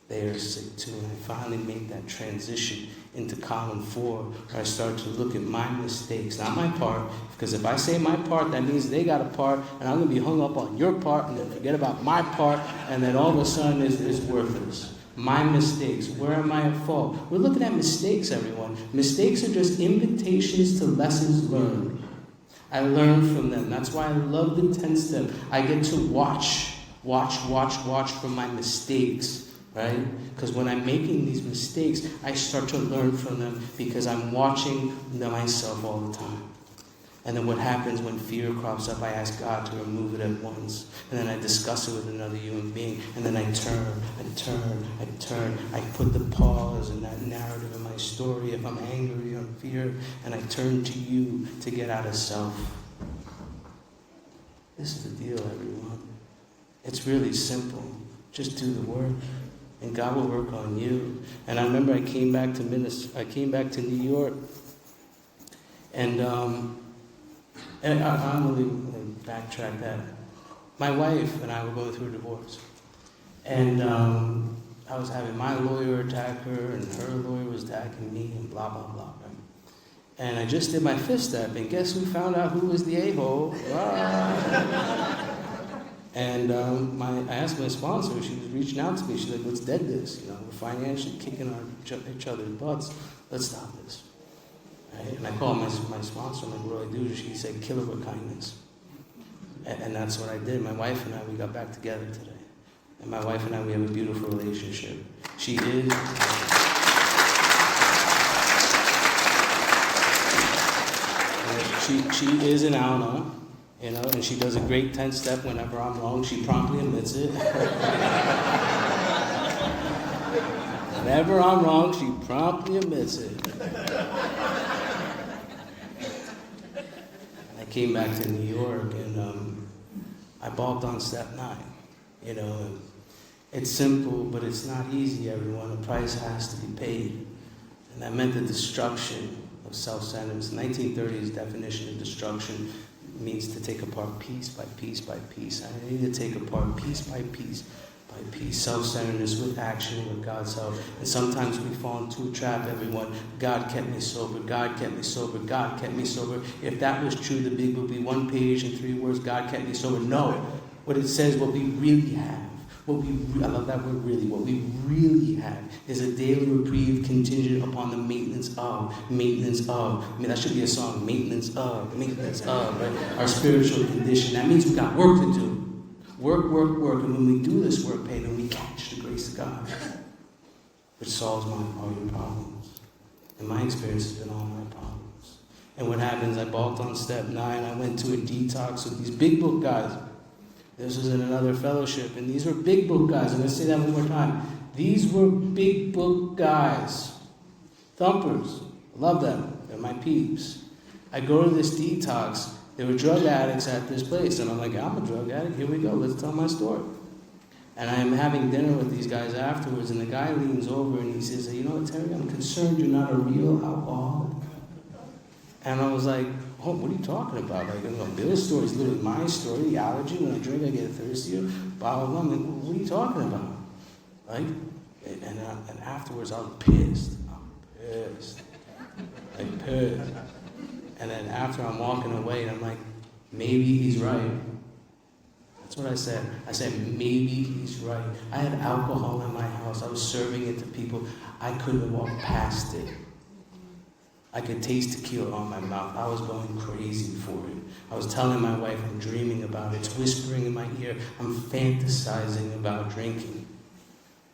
they are sick too. And I finally made that transition into column 4, where I started to look at my mistakes, not my part, because if I say my part, that means they got a part, and I'm going to be hung up on your part, and then forget about my part, and then all of a sudden it's worthless. My mistakes. Where am I at fault? We're looking at mistakes, everyone. Mistakes are just invitations to lessons learned. I learn from them. That's why I love the 10-step. I get to watch from my mistakes. Right? Because when I'm making these mistakes, I start to learn from them because I'm watching myself all the time. And then what happens when fear crops up, I ask God to remove it at once. And then I discuss it with another human being. And then I turn. I put the pause in that narrative in my story if I'm angry or fear. And I turn to you to get out of self. This is the deal, everyone. It's really simple. Just do the work. And God will work on you. And I remember I came back to New York, and I'm going to backtrack that. My wife and I were going through a divorce, and I was having my lawyer attack her, and her lawyer was attacking me, and blah blah blah. Right? And I just did my 5th step, and guess who found out who was the a-hole? And I asked my sponsor, she was reaching out to me, she's like, let's dead this, we're financially kicking each other's butts, let's stop this. Right? And I called my sponsor, I'm like, what do I do? She said, kill her with kindness. And that's what I did. My wife and I, we got back together today. And my wife and I, we have a beautiful relationship. She is... She is an Alna. And she does a great 10-step whenever I'm wrong. She promptly admits it. Whenever I'm wrong, she promptly admits it. I came back to New York, and I balked on step 9. And it's simple, but it's not easy, everyone. A price has to be paid. And that meant the destruction of self-centeredness. 1930's definition of destruction means to take apart piece by piece by piece. I need to take apart piece by piece by piece. Self-centeredness with action, with God's help. And sometimes we fall into a trap, everyone. God kept me sober. God kept me sober. God kept me sober. If that was true, the big would be 1 page and 3 words. God kept me sober. No. What it says, what we really have. I love that word really. What we really have is a daily reprieve contingent upon the maintenance of. I mean, that should be a song, maintenance of, right? Our spiritual condition. That means we've got work to do. Work. And when we do this work, then we catch the grace of God, which solves all your problems. In my experience, has been all my problems. And what happens, I balked on step 9. I went to a detox with these big book guys. This was in another fellowship, and these were big book guys. I'm going to say that one more time. These were big book guys. Thumpers. Love them. They're my peeps. I go to this detox. There were drug addicts at this place, and I'm like, I'm a drug addict. Here we go. Let's tell my story. And I am having dinner with these guys afterwards, and the guy leans over and he says, you know what, Terry, I'm concerned you're not a real alcoholic. And I was like, oh, what are you talking about? Like, Bill's story is literally my story. The allergy, when I drink, I get thirstier. Blah, blah, blah. I'm like, what are you talking about? Like, and afterwards, I was pissed. Like, pissed. And then after I'm walking away, and I'm like, maybe he's right. That's what I said. I said, maybe he's right. I had alcohol in my house. I was serving it to people. I couldn't walk past it. I could taste tequila on my mouth. I was going crazy for it. I was telling my wife I'm dreaming about it. It's whispering in my ear. I'm fantasizing about drinking.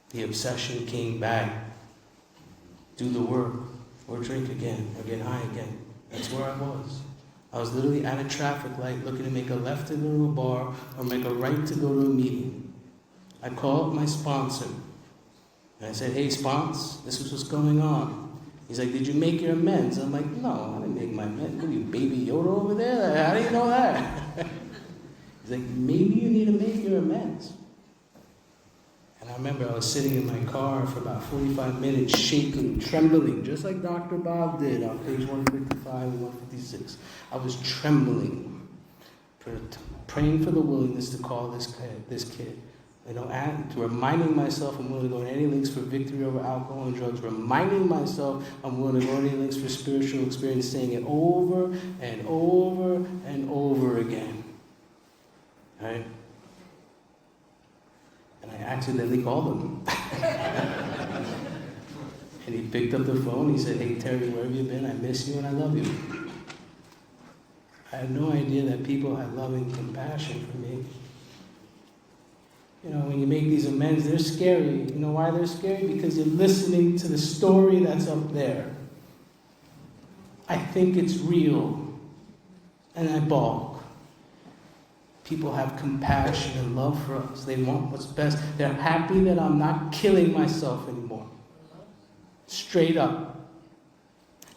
The obsession came back. Do the work, or drink again, or get high again. That's where I was. I was literally at a traffic light looking to make a left to go to a bar or make a right to go to a meeting. I called my sponsor. And I said, hey, spons, this is what's going on. He's like, did you make your amends? I'm like, no, I didn't make my amends. What are you, Baby Yoda over there? How do you know that? He's like, maybe you need to make your amends. And I remember I was sitting in my car for about 45 minutes, shaking, trembling, just like Dr. Bob did on page 155 and 156. I was trembling, praying for the willingness to call this kid. You know, and reminding myself I'm willing to go to any lengths for victory over alcohol and drugs. Reminding myself I'm willing to go to any lengths for spiritual experience, saying it over and over and over again. Right? And I accidentally called him. And he picked up the phone. He said, hey, Terry, where have you been? I miss you and I love you. I had no idea that people had loving compassion for me. You know, when you make these amends, they're scary. You know why they're scary? Because you're listening to the story that's up there. I think it's real. And I balk. People have compassion and love for us. They want what's best. They're happy that I'm not killing myself anymore. Straight up.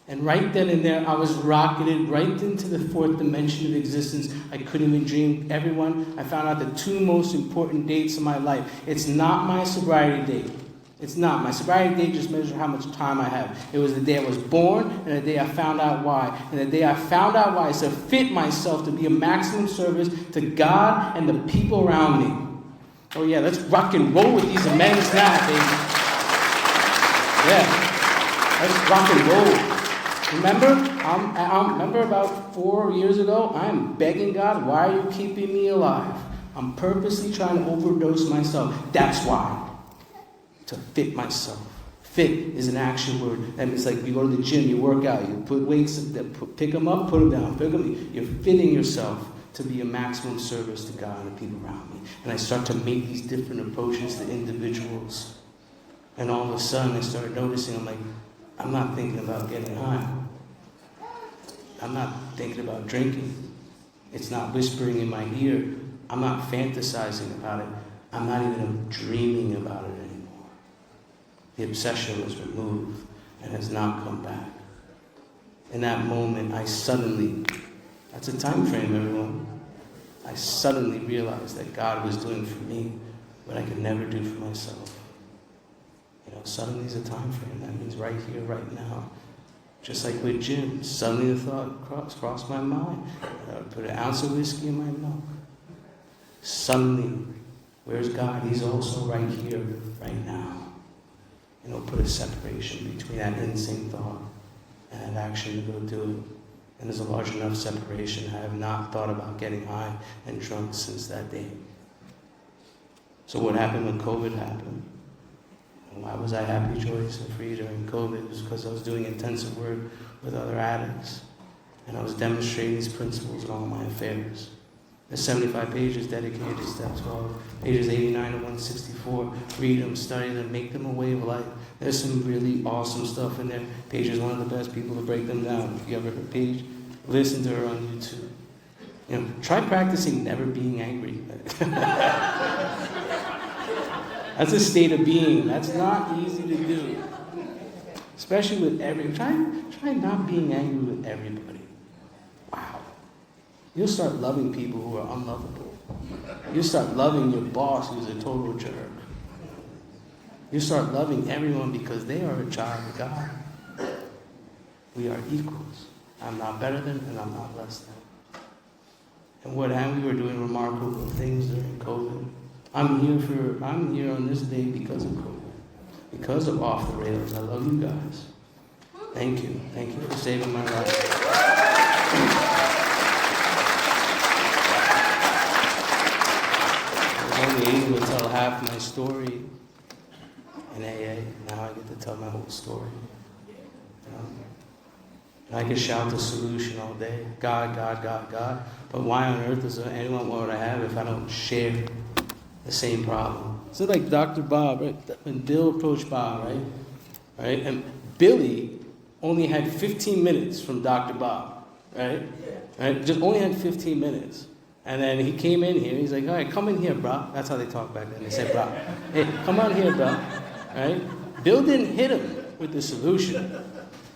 And right then and there, I was rocketed right into the fourth dimension of existence. I couldn't even dream. Everyone, I found out the 2 most important dates of my life. It's not my sobriety date. It's not. My sobriety date just measures how much time I have. It was the day I was born and the day I found out why. And the day I found out why is to fit myself to be a maximum service to God and the people around me. Oh yeah, let's rock and roll with these amends now, baby. Yeah, let's rock and roll. Remember about 4 years ago, I'm begging God, why are you keeping me alive? I'm purposely trying to overdose myself. That's why. To fit myself. Fit is an action word. That means like you go to the gym, you work out, you put weights, pick them up, put them down. Pick them. You're fitting yourself to be a maximum service to God and the people around me. And I start to make these different approaches to individuals. And all of a sudden I started noticing, I'm like, I'm not thinking about getting high. I'm not thinking about drinking. It's not whispering in my ear. I'm not fantasizing about it. I'm not even dreaming about it anymore. The obsession was removed and has not come back. In that moment, I suddenly, that's a time frame, everyone. I suddenly realized that God was doing for me what I could never do for myself. You know, suddenly is a time frame. That means right here, right now. Just like with Jim, suddenly the thought crossed my mind that I would put an ounce of whiskey in my milk. Suddenly, where's God? He's also right here, right now. You know, put a separation between that insane thought and that action to go do it. And there's a large enough separation. I have not thought about getting high and drunk since that day. So what happened when COVID happened? And why was I happy, joyous, and free during COVID? It was because I was doing intensive work with other addicts. And I was demonstrating these principles in all my affairs. There's 75 pages dedicated to Step 12, pages 89 to 164. Read them, study them, make them a way of life. There's some really awesome stuff in there. Paige is one of the best people to break them down. If you ever heard Paige, listen to her on YouTube. You know, try practicing never being angry. That's a state of being. That's not easy to do. Especially with try not being angry with everybody. Wow. You'll start loving people who are unlovable. You'll start loving your boss who's a total jerk. You start loving everyone because they are a child of God. We are equals. I'm not better than and I'm not less than. And we were doing remarkable things during COVID. I'm here on this day because of COVID. Because of Off the Rails. I love you guys. Thank you. Thank you for saving my life. I was only able to tell half my story in AA. Now I get to tell my whole story. And I can shout the solution all day. God, God, God, God. But why on earth does anyone want to have if I don't share the same problem? So like Dr. Bob, right? When Bill approached Bob, right? And Billy only had 15 minutes from Dr. Bob, right? Just only had 15 minutes. And then he came in here, he's like, all right, come in here, bro. That's how they talk back then. They said, bro. Hey, come on here, bro. Right? Bill didn't hit him with the solution.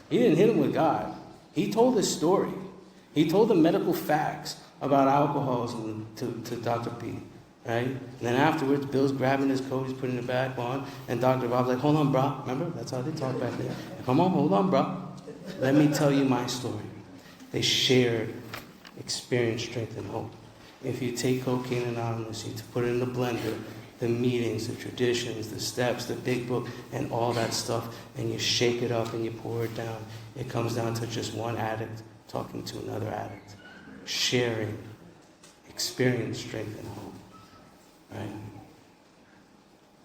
He didn't hit him with God. He told his story. He told the medical facts about alcoholism to Dr. P. Right? And then afterwards, Bill's grabbing his coat, he's putting it back on, and Dr. Bob's like, hold on, bro. Remember? That's how they talk back then. Come on, hold on, bro. Let me tell you my story. They shared experience, strength, and hope. If you take Cocaine Anonymous, you put it in the blender, the meetings, the traditions, the steps, the big book, and all that stuff, and you shake it up and you pour it down, it comes down to just one addict talking to another addict, sharing experience, strength, and hope. Right?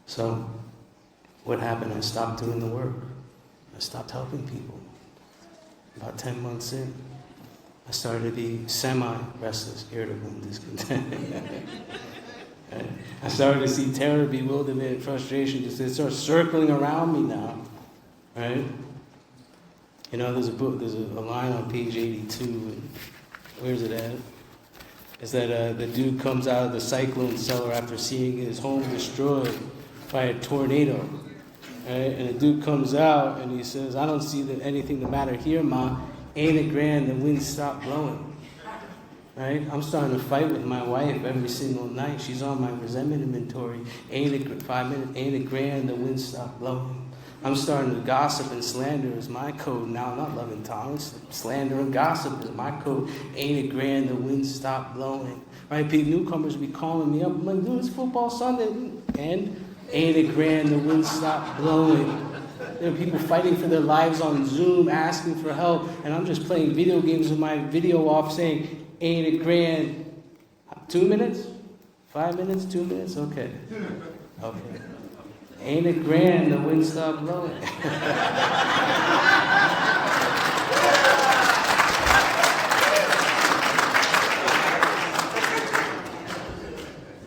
So, what happened? I stopped doing the work. I stopped helping people. About 10 months in, I started to be semi-restless, irritable, and discontent. Right? I started to see terror, bewilderment, and frustration just start circling around me now. Right? You know, there's a line on page 82. And where's it at? Is that the dude comes out of the cyclone cellar after seeing his home destroyed by a tornado. Right? And the dude comes out and he says, I don't see anything the matter here, Ma. Ain't it grand the wind stopped blowing? Right? I'm starting to fight with my wife every single night. She's on my resentment inventory. Ain't it grand the wind stopped blowing? I'm starting to gossip and slander is my code now. Not loving tolerance. Slander and gossip is my code. Ain't it grand the wind stopped blowing? Right? People, newcomers be calling me up. I'm like, dude, it's football Sunday. And ain't it grand the wind stopped blowing? There are people fighting for their lives on Zoom, asking for help, and I'm just playing video games with my video off saying, ain't it grand? 2 minutes? 5 minutes? 2 minutes? Okay. Okay. Ain't it grand the wind stopped blowing?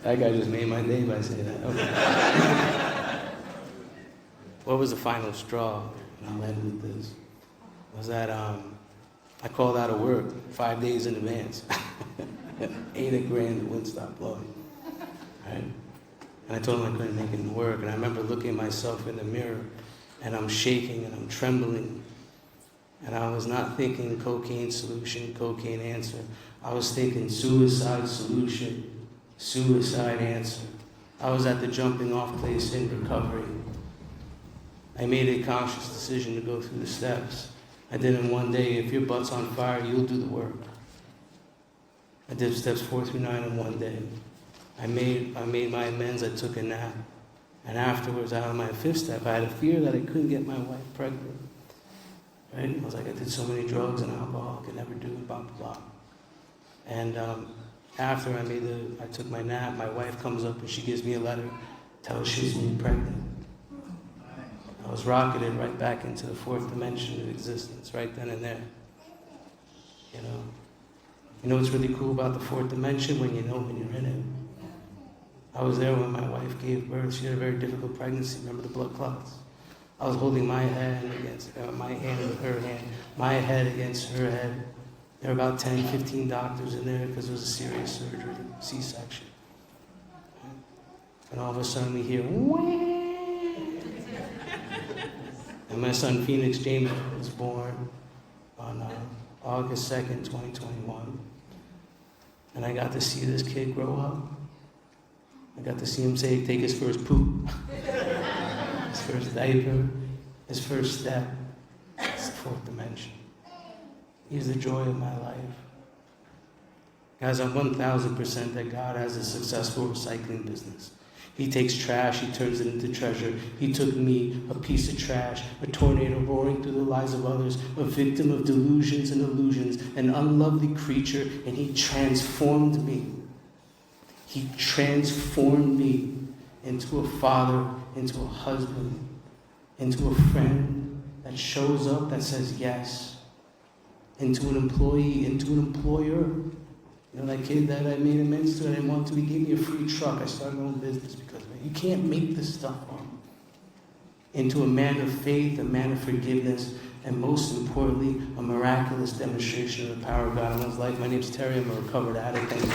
That guy just made my day by saying that. Okay. What was the final straw? And I'll end with this. Was that I called out of work 5 days in advance. Ain't it grand the wind stopped blowing? Right? And I told him I couldn't make it work. And I remember looking at myself in the mirror, and I'm shaking and I'm trembling. And I was not thinking cocaine solution, cocaine answer. I was thinking suicide solution, suicide answer. I was at the jumping off place in recovery. I made a conscious decision to go through the steps. I did in one day. If your butt's on fire, you'll do the work. I did steps 4 through 9 in one day. I made my amends. I took a nap. And afterwards, out of my 5th step, I had a fear that I couldn't get my wife pregnant. Right? I was like, I did so many drugs and alcohol, I could never do it, blah, blah, blah. And After I took my nap, my wife comes up and she gives me a letter, tells she's me pregnant. I was rocketed right back into the fourth dimension of existence, right then and there. You know what's really cool about the fourth dimension? When you're in it. I was there when my wife gave birth. She had a very difficult pregnancy. Remember the blood clots? I was holding my hand against my hand with her hand, my head against her head. There were about 10, 15 doctors in there because it was a serious surgery, C-section. And all of a sudden we hear, whee! And my son Phoenix James was born on August 2nd, 2021. And I got to see this kid grow up. I got to see him take his first poop, his first diaper, his first step. It's the fourth dimension. He's the joy of my life. Guys, I'm 1,000% that God has a successful recycling business. He takes trash, he turns it into treasure. He took me, a piece of trash, a tornado roaring through the lives of others, a victim of delusions and illusions, an unlovely creature, and he transformed me. He transformed me into a father, into a husband, into a friend that shows up, that says yes, into an employee, into an employer. You know that kid that I made amends to, I didn't want to, he gave me a free truck. I started my own business because of it. You can't make this stuff up. Into a man of faith, a man of forgiveness, and most importantly, a miraculous demonstration of the power of God in one's life. My name's Terry, I'm a recovered addict. Thank you.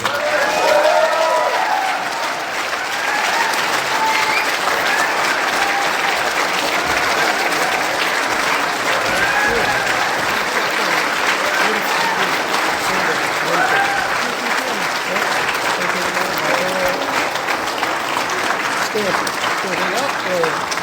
Stand up.